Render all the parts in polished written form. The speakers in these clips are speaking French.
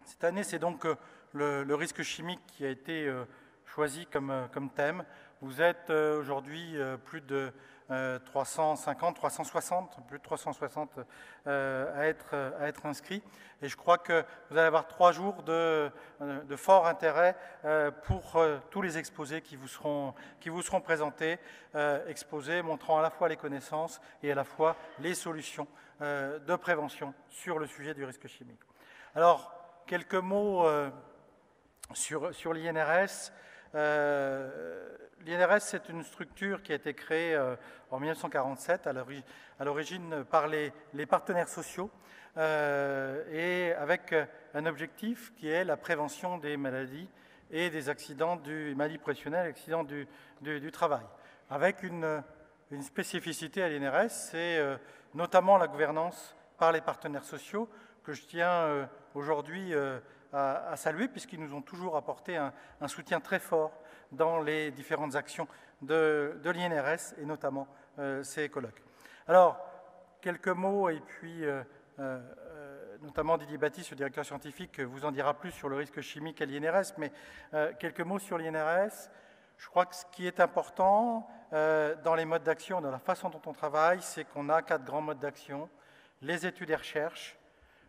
Cette année, c'est donc le risque chimique qui a été choisi comme thème. Vous êtes aujourd'hui plus de 350, 360, plus de 360 à être inscrits. Et je crois que vous allez avoir 3 jours de fort intérêt pour tous les exposés qui vous seront présentés, exposés montrant à la fois les connaissances et à la fois les solutions de prévention sur le sujet du risque chimique. Alors, quelques mots sur l'INRS. L'INRS, c'est une structure qui a été créée en 1947, à l'origine par les partenaires sociaux, et avec un objectif qui est la prévention des maladies et des accidents maladies professionnelles, accidents du travail. Avec une spécificité à l'INRS, c'est notamment la gouvernance par les partenaires sociaux, que je tiens aujourd'hui à saluer, puisqu'ils nous ont toujours apporté un soutien très fort dans les différentes actions de l'INRS, et notamment ces colloques. Alors, quelques mots, et puis notamment Didier Baptiste, le directeur scientifique, vous en dira plus sur le risque chimique à l'INRS, mais quelques mots sur l'INRS. Je crois que ce qui est important dans les modes d'action, dans la façon dont on travaille, c'est qu'on a 4 grands modes d'action: les études et recherches,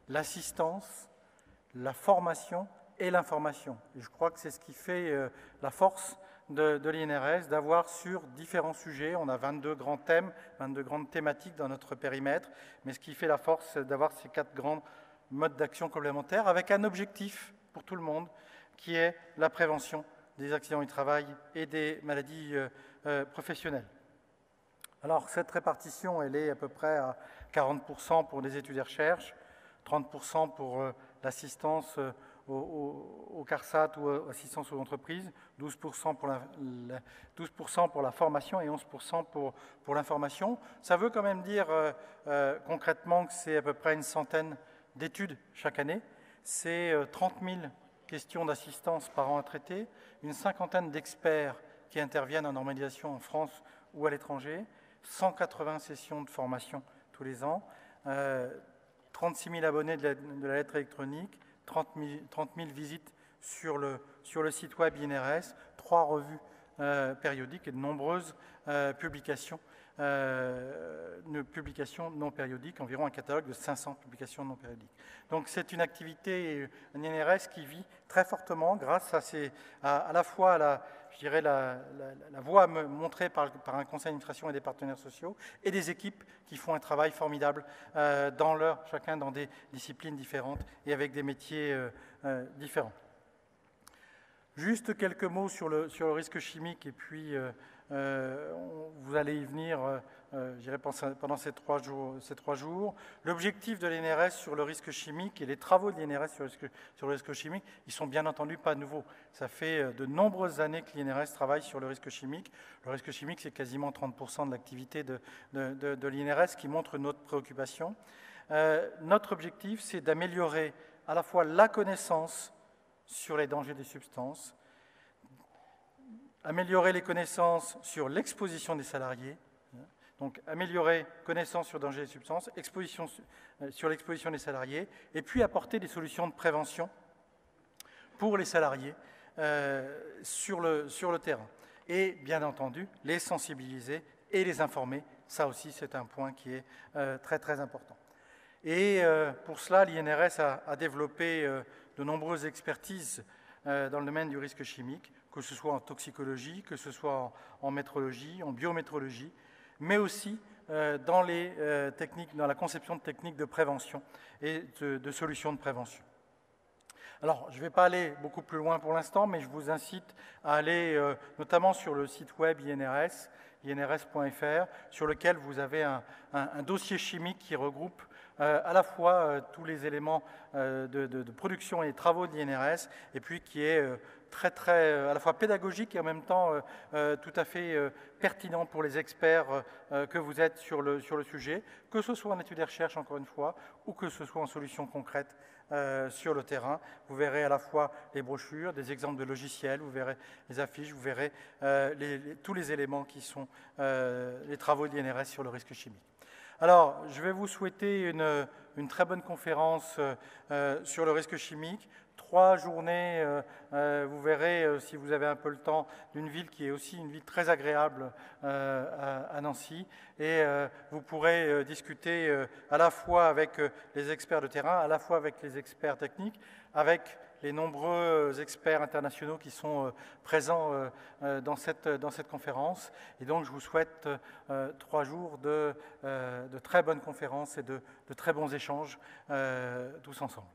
l'assistance, la formation et l'information. Et je crois que c'est ce qui fait la force de l'INRS, d'avoir sur différents sujets, on a 22 grands thèmes, 22 grandes thématiques dans notre périmètre, mais ce qui fait la force, c'est d'avoir ces 4 grands modes d'action complémentaires avec un objectif pour tout le monde, qui est la prévention des accidents du travail et des maladies professionnelles. Alors, cette répartition, elle est à peu près à 40% pour les études et recherches, 30% pour l'assistance au CARSAT ou assistance aux entreprises, 12% pour la formation et 11% pour l'information. Ça veut quand même dire concrètement que c'est à peu près une centaine d'études chaque année. C'est 30 000 questions d'assistance par an à traiter, une cinquantaine d'experts qui interviennent en normalisation en France ou à l'étranger, 180 sessions de formation tous les ans, 36 000 abonnés de la lettre électronique, 30 000 visites sur le site web INRS, 3 revues périodiques et de nombreuses publications non périodiques, environ un catalogue de 500 publications non périodiques. Donc c'est une activité, un INRS qui vit très fortement grâce à la fois la voie montrée par un conseil d'administration et des partenaires sociaux, et des équipes qui font un travail formidable chacun dans des disciplines différentes et avec des métiers différents. Juste quelques mots sur le risque chimique, et puis vous allez y venir pendant ces 3 jours. L'objectif de l'INRS sur le risque chimique et les travaux de l'INRS sur le risque chimique, ils sont bien entendu pas nouveaux. Ça fait de nombreuses années que l'INRS travaille sur le risque chimique. Le risque chimique, c'est quasiment 30% de l'activité de l'INRS, qui montre notre préoccupation. Notre objectif, c'est d'améliorer à la fois la connaissance sur les dangers des substances, améliorer les connaissances sur l'exposition des salariés, donc améliorer connaissances sur le danger des substances, sur l'exposition des salariés, et puis apporter des solutions de prévention pour les salariés sur le terrain. Et bien entendu, les sensibiliser et les informer, ça aussi c'est un point qui est très très important. Et pour cela, l'INRS a développé de nombreuses expertises dans le domaine du risque chimique, que ce soit en toxicologie, que ce soit en métrologie, en biométrologie, mais aussi dans la conception de techniques de prévention et de solutions de prévention. Alors, je ne vais pas aller beaucoup plus loin pour l'instant, mais je vous incite à aller notamment sur le site web INRS, inrs.fr, sur lequel vous avez un dossier chimique qui regroupe à la fois tous les éléments de production et travaux de l'INRS, et puis qui est très, très, à la fois pédagogique et en même temps tout à fait pertinent pour les experts que vous êtes sur le sujet, que ce soit en études et recherches, encore une fois, ou que ce soit en solutions concrètes sur le terrain. Vous verrez à la fois les brochures, des exemples de logiciels, vous verrez les affiches, vous verrez tous les éléments qui sont les travaux de l'INRS sur le risque chimique. Alors, je vais vous souhaiter une très bonne conférence sur le risque chimique. 3 journées, vous verrez, si vous avez un peu le temps, d'une ville qui est aussi une ville très agréable à Nancy. Et vous pourrez discuter à la fois avec les experts de terrain, à la fois avec les experts techniques, avec les nombreux experts internationaux qui sont présents dans cette conférence. Et donc, je vous souhaite 3 jours de très bonnes conférences et de très bons échanges tous ensemble.